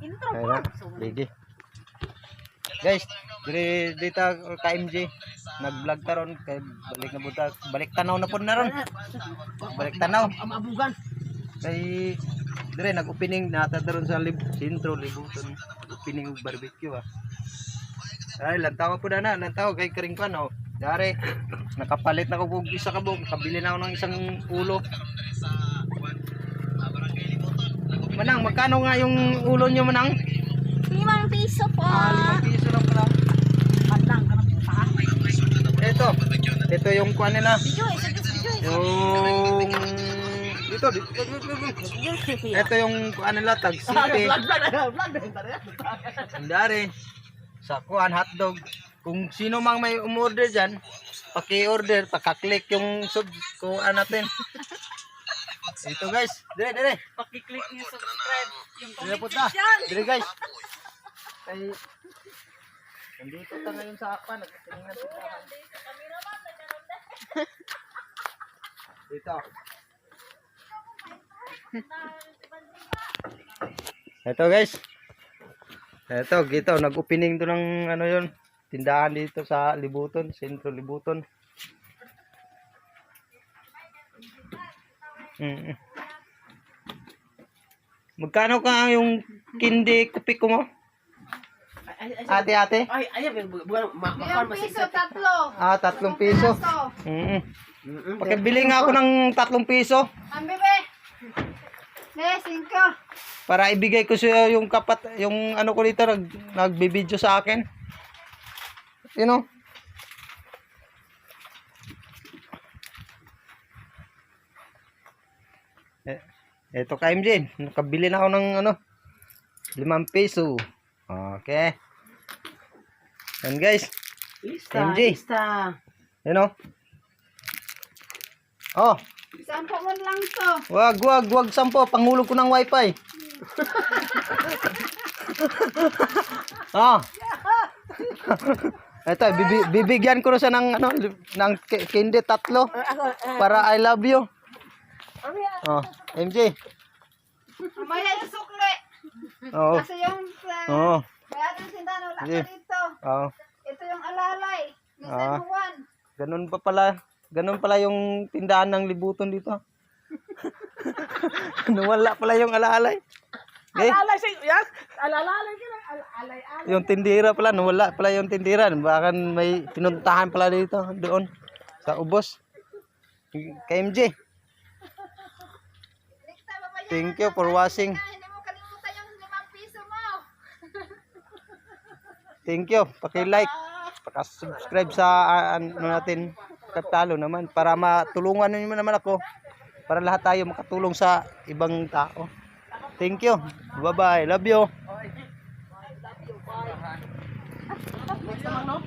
Intro Ayun, ligi. Guys, dito ka MJ. Nag-vlog taron kay balik na buta. Balik tanaw na pud na ron. Balik tanaw. Amabugan. Kay dire nag-opening nata daron sa sentro libuton. Opening barbecue ah. Ay, lantaw po na lantaw kay karingkan oh. Dari nakapalit na ko og isa ka bug, kabili na ako ng isang ulo. Manang, magkano nga yung ulo nyo, Manang? 5 piso po. 5 piso lang pala. Padlang ka ng tahan. Ito yung kuha nila. Joy. Yung dito. Ito yung kuha nila, Tag City. Ang dari. Sa kuhan hotdog. Kung sino mang may umorder dyan, paki-order, pakaklik yung kuhan natin. Ito guys, dire. Paki-click niyo subscribe. Yung Dire po ta. Dire guys. Ay, nandito ta ngayon sa Akpan. Nagtingin sa Akpan. Dito. Ito guys. Ito, gito. Nag-opening to ng ano yun. Tindahan dito sa Libuton. Sentro Libuton. Magkano ka yung kindi kupi ko mo? Ate. Ay, bukan Yung piso, 3. 3 piso. Pakibili nga ako ng 3 piso Ang bebe. Ne, 5. para ibigay ko sa yung yung ano ko dito nagbibideo sa akin. You know? Ito ka MJ, nakabili na ako ng ano 5 piso. Okay. Yan guys. MJ. You know? Oh, 10 man lang to. wag 10, pangulog ko ng wifi. Ah. Ito, bibigyan ko na siya ng ano ng candy 3 para I love you. Oh, MJ. Mamaya yung sukli. Oh. Kasi yung Oh. kaya ating sindahan wala Sige. ka dito. Oh. Ito yung alalay. Ni San Juan. Ganun pala yung tindahan ng Libuton dito. Nawala pala yung alalay. Okay? Alalay siya. Yes. Alalay ka lang. Alay. Yung tindira pala, nawala pala yung tindira. Baka may pinuntahan pala dito, doon, sa ubos. KMJ, thank you for watching. Hindi mo kalimutan yung 5 piso mo. Thank you, paki-like, paki-subscribe sa ano natin, katalo naman, para matulungan niyo naman ako, para lahat tayo makatulong sa ibang tao. Thank you, bye-bye, love you. Next naman, no?